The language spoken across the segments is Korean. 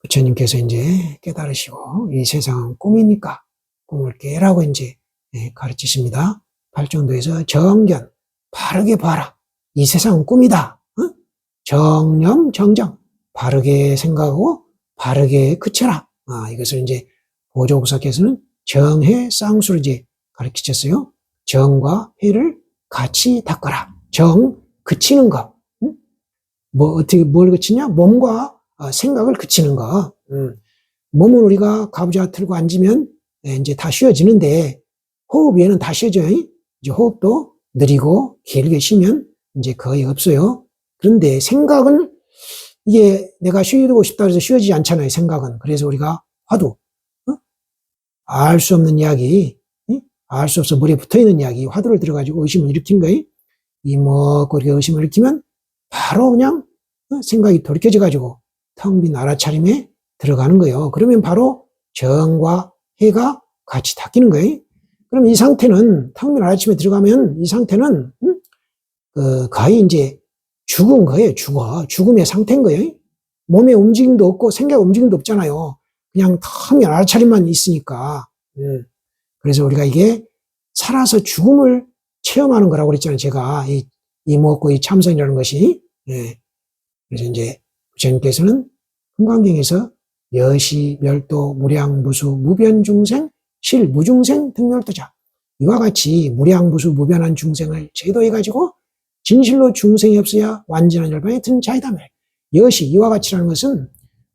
부처님께서 이제 깨달으시고 이 세상은 꿈이니까 꿈을 깨라고 이제 가르치십니다. 팔정도에서 정견 바르게 봐라. 이 세상은 꿈이다. 정념 정정 바르게 생각하고 바르게 그쳐라. 이것을 이제 보조국사께서는 정해 쌍수를 이제 가르치셨어요. 정과 해를 같이 닦아라. 정 그치는 거. 뭐 어떻게 뭘 그치냐? 몸과 생각을 그치는 거. 몸은 우리가 가부좌 틀고 앉으면 이제 다 쉬어지는데 호흡 외에는 다 쉬어져요. 이제 호흡도 느리고 길게 쉬면 이제 거의 없어요. 그런데 생각은 이게 내가 쉬고 싶다 해서 쉬어지지 않잖아요. 생각은. 그래서 우리가 화두, 알 수 없는 이야기, 알 수 없어 머리에 붙어있는 이야기, 화두를 들어가지고 의심을 일으킨 거예요. 이먹고 이렇게 의심을 일으키면 바로 그냥 생각이 돌이켜져가지고 텅 빈 알아차림에 들어가는 거예요. 그러면 바로 정과 해가 같이 닦이는 거예요. 그럼 이 상태는 텅 빈 알아차림에 들어가면 이 상태는 거의 이제 죽은 거예요. 죽음의 상태인 거예요. 몸에 움직임도 없고 생각 움직임도 없잖아요. 그냥 텅 빈 알아차림만 있으니까. 그래서 우리가 이게 살아서 죽음을 체험하는 거라고 그랬잖아요. 제가 이 먹고 이 참선이라는 것이. 그래서 이제 부처님께서는 금강경에서 여시, 멸도, 무량, 무수, 무변 중생, 실, 무중생, 등멸도자. 이와 같이 무량, 무수, 무변한 중생을 제도해가지고 진실로 중생이 없어야 완전한 열반에 든 자이다며. 여시, 이와 같이라는 것은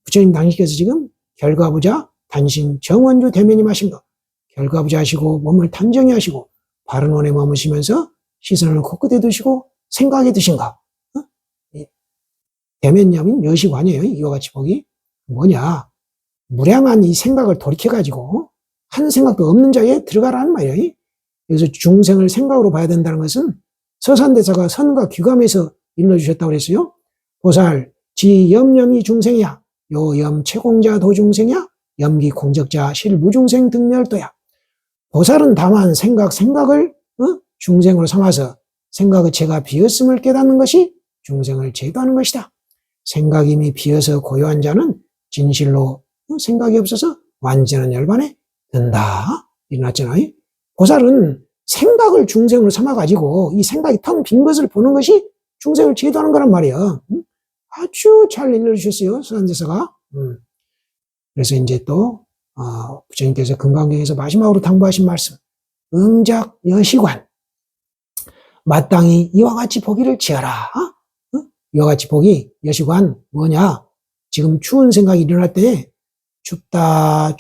부처님 당신께서 지금 결과부자, 단신, 정원주 대면님 하신 것. 결과부자 하시고 몸을 단정히 하시고 바른 원에 머무시면서 시선을 코끝에 두시고 생각에 드신 것. 대면념인 여시관이에요. 이와 같이 보기. 뭐냐. 무량한 이 생각을 돌이켜가지고 한 생각도 없는 자에 들어가라는 말이에요. 그래서 중생을 생각으로 봐야 된다는 것은 서산대사가 선과 귀감에서 일러주셨다고 그랬어요. 보살, 지, 염염이 중생이야. 요, 염, 채공자, 도중생이야. 염기, 공적자, 실, 무중생, 등멸도야. 보살은 다만 생각을 중생으로 삼아서 생각의 죄가 비었음을 깨닫는 것이 중생을 제도하는 것이다. 생각이 이미 비어서 고요한 자는 진실로 생각이 없어서 완전한 열반에 든다. 일어났잖아요. 보살은 생각을 중생으로 삼아가지고 이 생각이 텅 빈 것을 보는 것이 중생을 제도하는 거란 말이에요. 아주 잘 일러주셨어요. 서산대사가. 그래서 이제 또 부처님께서 금강경에서 마지막으로 당부하신 말씀. 응작 여시관. 마땅히 이와 같이 보기를 지어라. 이와 같이 보기, 여시관, 뭐냐? 지금 추운 생각이 일어날 때 춥다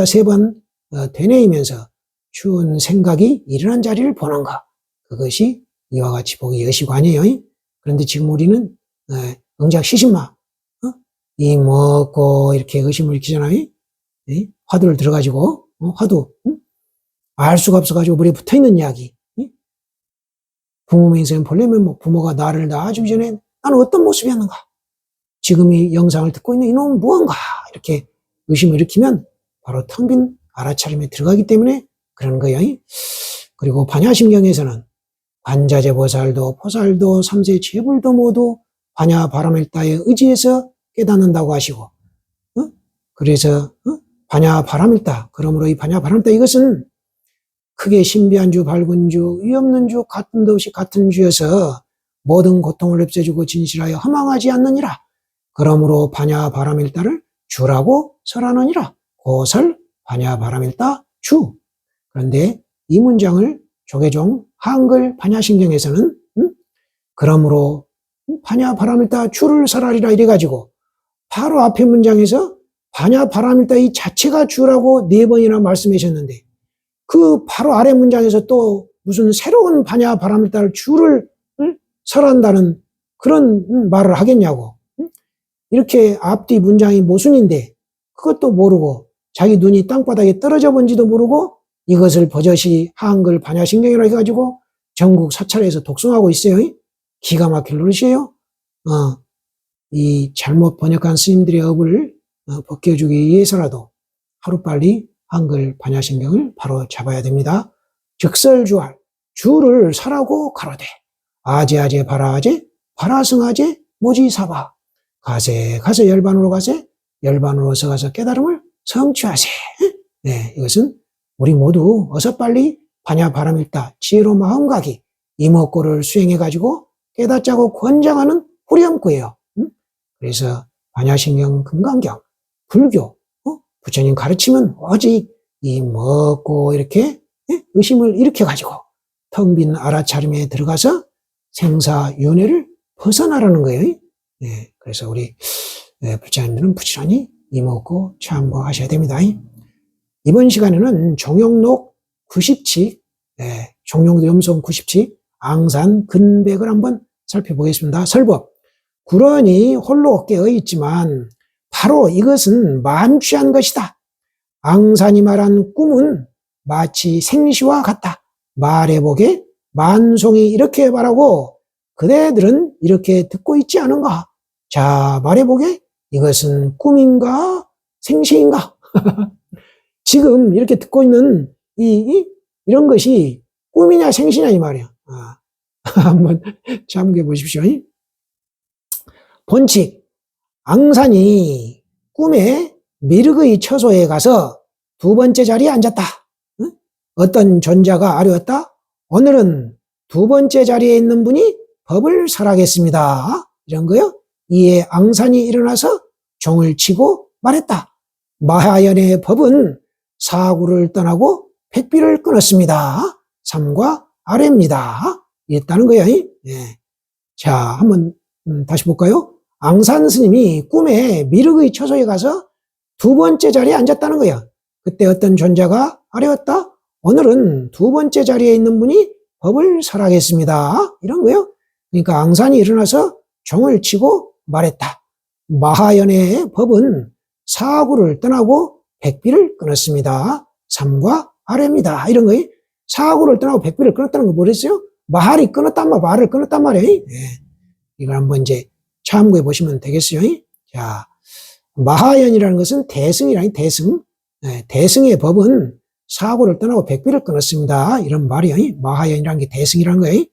세 번 되뇌이면서 추운 생각이 일어난 자리를 보는 것. 그것이 이와 같이 보기 여시관이에요. 그런데 지금 우리는 응작 시신마, 이 먹고 이렇게 의심을 일으키잖아요. 화두를 들어가지고 화두, 알 수가 없어가지고 머리에 붙어있는 이야기. 부모 맹세는 보려면 뭐 부모가 나를 낳아주기 전에 나는 어떤 모습이었는가? 지금 이 영상을 듣고 있는 이놈은 무언가? 이렇게 의심을 일으키면 바로 텅 빈 알아차림에 들어가기 때문에 그런 거예요. 그리고 반야심경에서는 관자재 보살도 포살도 삼세 재불도 모두 반야 바람일다에 의지해서 깨닫는다고 하시고, 그래서 반야 바람일다. 그러므로 이 반야 바람일다 이것은 크게 신비한 주, 밝은 주, 위없는 주, 같은 도 없이 같은 주여서 모든 고통을 없애주고 진실하여 허망하지 않느니라. 그러므로 반야 바람일다를 주라고 설하느니라. 고설 반야 바람일다 주. 그런데 이 문장을 조계종 한글 반야신경에서는 그러므로 반야 바람일다 주를 설하리라 이래가지고 바로 앞에 문장에서 반야 바람일다 이 자체가 주라고 4번이나 말씀하셨는데 그 바로 아래 문장에서 또 무슨 새로운 반야 바람일다를 주를 설한다는 그런 말을 하겠냐고. 이렇게 앞뒤 문장이 모순인데 그것도 모르고 자기 눈이 땅바닥에 떨어져 본지도 모르고 이것을 버젓이 한글 반야신경이라고 해가지고 전국 사찰에서 독송하고 있어요. 기가 막힐 노릇이에요. 이 잘못 번역한 스님들의 업을 벗겨주기 위해서라도 하루빨리 한글 반야신경을 바로 잡아야 됩니다. 즉설주알, 주를 설하고 가로되 아제아제 바라아제 바라승아제 모지사바 가세 열반으로 가세 열반으로 어서 가서 깨달음을 성취하세. 네, 이것은 우리 모두 어서 빨리 반야 바람일다 지혜로 마음가기 이목고를 수행해가지고 깨닫자고 권장하는 후렴구예요. 그래서 반야신경 금강경 불교 부처님 가르치면 오직 이 먹고 이렇게 의심을 일으켜가지고 텅 빈 알아차림에 들어가서 생사윤회를 벗어나라는 거예요. 네, 그래서 우리 불자님들은 부지런히 이먹고 참고하셔야 됩니다. 이번 시간에는 종용록 90치, 종용록 염송 90치 앙산 근백을 한번 살펴보겠습니다. 설법. 구런이 홀로 깨어 있지만 바로 이것은 만취한 것이다. 앙산이 말한 꿈은 마치 생시와 같다. 말해보게 만송이 이렇게 말하고 그대들은 이렇게 듣고 있지 않은가? 자, 말해보게 이것은 꿈인가 생시인가? 지금 이렇게 듣고 있는 이런 것이 꿈이냐 생시냐 이 말이야. 한번 참고해 보십시오. 본칙, 앙산이 꿈에 미륵의 처소에 가서 두 번째 자리에 앉았다. 어떤 존자가 아뢰었다. 오늘은 두 번째 자리에 있는 분이 법을 설하겠습니다. 이런 거요. 이에 앙산이 일어나서 종을 치고 말했다. 마하연의 법은 사구를 떠나고 백비를 끊었습니다. 삼과 아래입니다. 이랬다는 거예요. 네. 자, 한번 다시 볼까요? 앙산 스님이 꿈에 미륵의 처소에 가서 두 번째 자리에 앉았다는 거예요. 그때 어떤 존자가 아뢰었다. 오늘은 두 번째 자리에 있는 분이 법을 설하겠습니다. 이런 거예요. 그러니까 앙산이 일어나서 종을 치고 말했다. 마하연의 법은 사구를 떠나고 백비를 끊었습니다. 삼과 아래입니다. 이런 거예요. 사구를 떠나고 백비를 끊었다는 거 뭐랬어요? 말을 끊었단 말이에요. 네. 이걸 한번 이제 참고해 보시면 되겠어요. 자, 마하연이라는 것은 대승이라니 대승. 네, 대승의 법은 사구를 떠나고 백비를 끊었습니다. 이런 말이에요. 마하연이라는 게 대승이라는 거예요.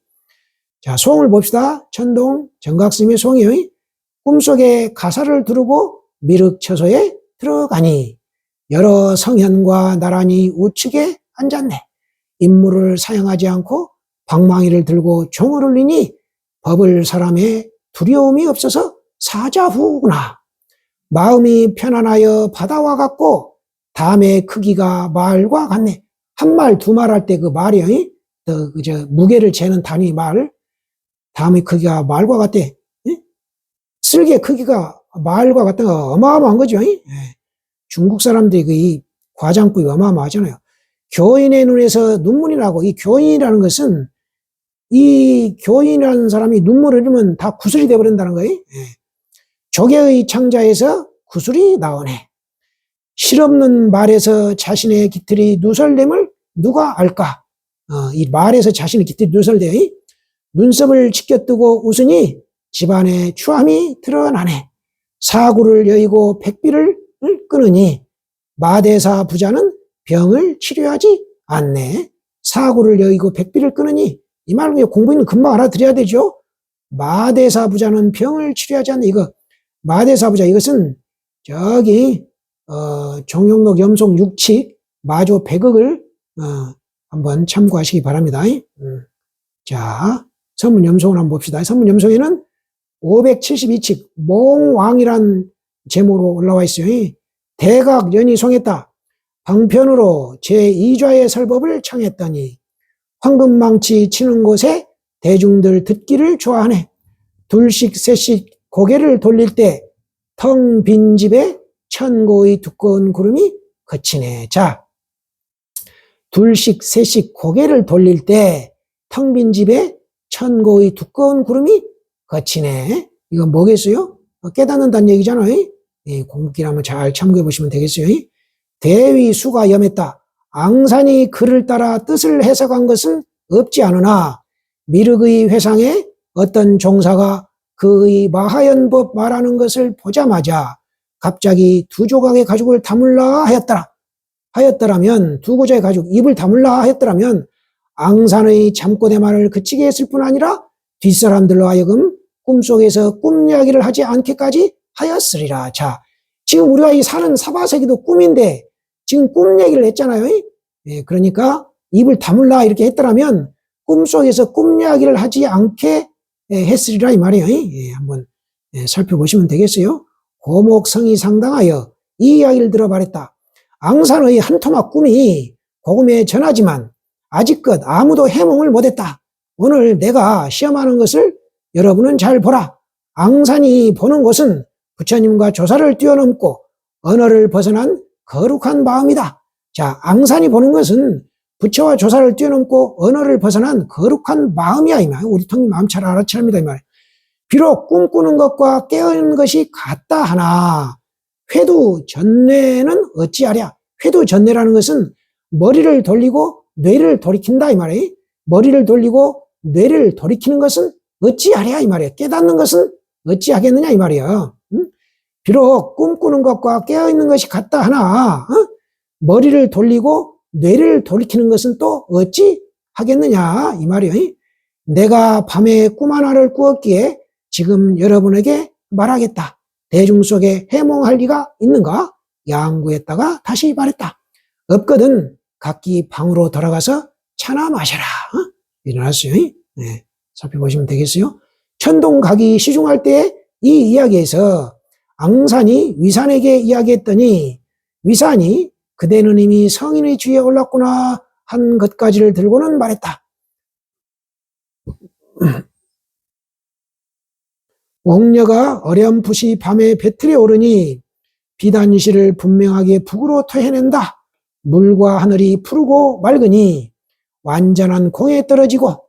자, 소홍을 봅시다. 천동 정각스님의 소홍이에요. 꿈속에 가사를 두르고 미륵처소에 들어가니 여러 성현과 나란히 우측에 앉았네. 임무를 사용하지 않고 방망이를 들고 종을 울리니 법을 사람의 두려움이 없어서 사자후구나. 마음이 편안하여 바다와 같고 담의 크기가 말과 같네. 한 말, 두 말 할 때 그 말이요. 무게를 재는 단위 말. 담의 크기가 말과 같대. 쓸개 크기가 말과 같은 거 어마어마한 거죠. 중국 사람들이 이 과장법이 어마어마하잖아요. 교인의 눈에서 눈물이 나고 이 교인이라는 것은 이 교인이라는 사람이 눈물을 흘리면 다 구슬이 되어버린다는 거예요. 조개의 창자에서 구슬이 나오네. 실없는 말에서 자신의 깃털이 누설됨을 누가 알까? 이 말에서 자신의 깃털이 누설돼요. 눈썹을 치켜뜨고 웃으니 집안에 추함이 드러나네. 사구를 여의고 백비를 끊으니 마대사 부자는 병을 치료하지 않네. 사구를 여의고 백비를 끊으니 이 말은 공부인은 금방 알아들어야 되죠. 마대사 부자는 병을 치료하지 않네. 이거 마대사 부자 이것은 저기 종용록 염송 6칙 마조 100억을 한번 참고하시기 바랍니다. 자, 선문 염송을 한번 봅시다. 선문 염송에는 572칙 몽왕이란 제목으로 올라와 있어요. 대각연이 송했다. 방편으로 제2좌의 설법을 청했더니 황금망치 치는 곳에 대중들 듣기를 좋아하네. 둘씩 셋씩 고개를 돌릴 때 텅 빈 집에 천고의 두꺼운 구름이 거치네. 자, 둘씩 셋씩 고개를 돌릴 때 텅 빈 집에 천고의 두꺼운 구름이 거치네. 이건 뭐겠어요? 깨닫는다는 얘기잖아요. 공부길 한번 잘 참고해 보시면 되겠어요. 대위 수가 염했다. 앙산이 글을 따라 뜻을 해석한 것은 없지 않으나 미륵의 회상에 어떤 종사가 그의 마하연법 말하는 것을 보자마자 갑자기 두 조각의 가죽을 다물라 하였더라면 두 고자의 가죽 입을 다물라 하였더라면 앙산의 잠꼬대 말을 그치게 했을 뿐 아니라 뒷사람들로 하여금 꿈속에서 꿈 이야기를 하지 않게까지 하였으리라. 자, 지금 우리가 이 사는 사바세계도 꿈인데 지금 꿈 얘기를 했잖아요. 예, 그러니까 입을 다물라 이렇게 했더라면 꿈속에서 꿈 이야기를 하지 않게 했으리라 이 말이에요. 예, 한번 살펴보시면 되겠어요. 고목성이 상당하여 이 이야기를 들어 말했다. 앙산의 한 토막 꿈이 고금에 전하지만 아직껏 아무도 해몽을 못했다. 오늘 내가 시험하는 것을 여러분은 잘 보라. 앙산이 보는 것은 부처님과 조사를 뛰어넘고 언어를 벗어난 거룩한 마음이다. 자, 앙산이 보는 것은 부처와 조사를 뛰어넘고 언어를 벗어난 거룩한 마음이야 이 말. 우리 통일 마음 잘 알아채야 합니다 이 말. 비록 꿈꾸는 것과 깨어있는 것이 같다 하나 회두 전뇌는 어찌하랴. 회두 전뇌라는 것은 머리를 돌리고 뇌를 돌이킨다 이 말이에요. 머리를 돌리고 뇌를 돌이키는 것은 어찌하랴 이 말이에요. 깨닫는 것은 어찌하겠느냐 이 말이에요. 비록 꿈꾸는 것과 깨어있는 것이 같다 하나 머리를 돌리고 뇌를 돌이키는 것은 또 어찌 하겠느냐 이 말이에요. 내가 밤에 꿈 하나를 꾸었기에 지금 여러분에게 말하겠다. 대중 속에 해몽할 리가 있는가? 양구했다가 다시 말했다. 없거든 각기 방으로 돌아가서 차나 마셔라. 일어났어요. 네, 살펴보시면 되겠어요. 천동각이 시중할 때 이 이야기에서 앙산이 위산에게 이야기했더니 위산이 그대는 이미 성인의 주위에 올랐구나 한 것까지를 들고는 말했다. 옥녀가 어렴풋이 밤에 배틀에 오르니 비단실을 분명하게 북으로 토해낸다. 물과 하늘이 푸르고 맑으니 완전한 공에 떨어지고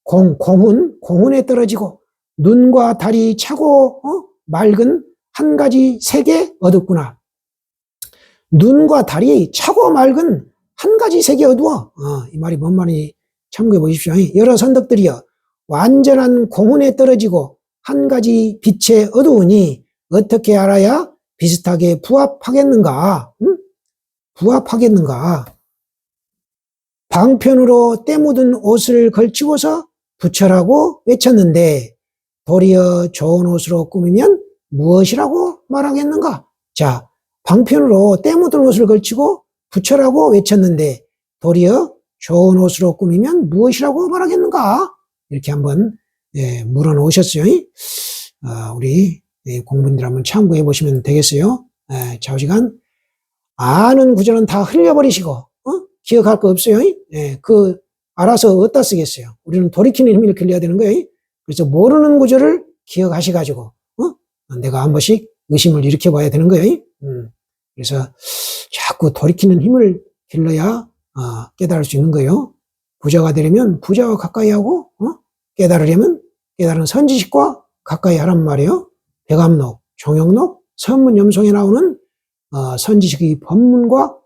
공훈에 떨어지고 눈과 달이 차고 맑은 한 가지 색에 어둡구나. 눈과 달이 차고 맑은 한 가지 색이 어두워. 이 말이 뭔 말인지 참고해 보십시오. 여러 선덕들이여 완전한 공훈에 떨어지고 한 가지 빛에 어두우니 어떻게 알아야 비슷하게 부합하겠는가? 부합하겠는가? 방편으로 때 묻은 옷을 걸치고서 부처라고 외쳤는데 도리어 좋은 옷으로 꾸미면 무엇이라고 말하겠는가? 자, 방편으로 때 묻은 옷을 걸치고 부처라고 외쳤는데 도리어 좋은 옷으로 꾸미면 무엇이라고 말하겠는가? 이렇게 한번 물어놓으셨어요. 우리 공부님들 한번 참고해 보시면 되겠어요. 좌우지간 아는 구절은 다 흘려버리시고 기억할 거 없어요. 그 알아서 어디다 쓰겠어요. 우리는 돌이키는 힘을 길러야 되는 거예요. 그래서 모르는 구절을 기억하셔가지고 내가 한 번씩 의심을 일으켜 봐야 되는 거예요. 그래서 자꾸 돌이키는 힘을 길러야 깨달을 수 있는 거예요. 부자가 되려면 부자와 가까이 하고 깨달으려면 깨달은 선지식과 가까이 하란 말이에요. 백암록, 종영록, 선문염송에 나오는 선지식의 법문과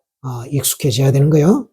익숙해져야 되는 거예요.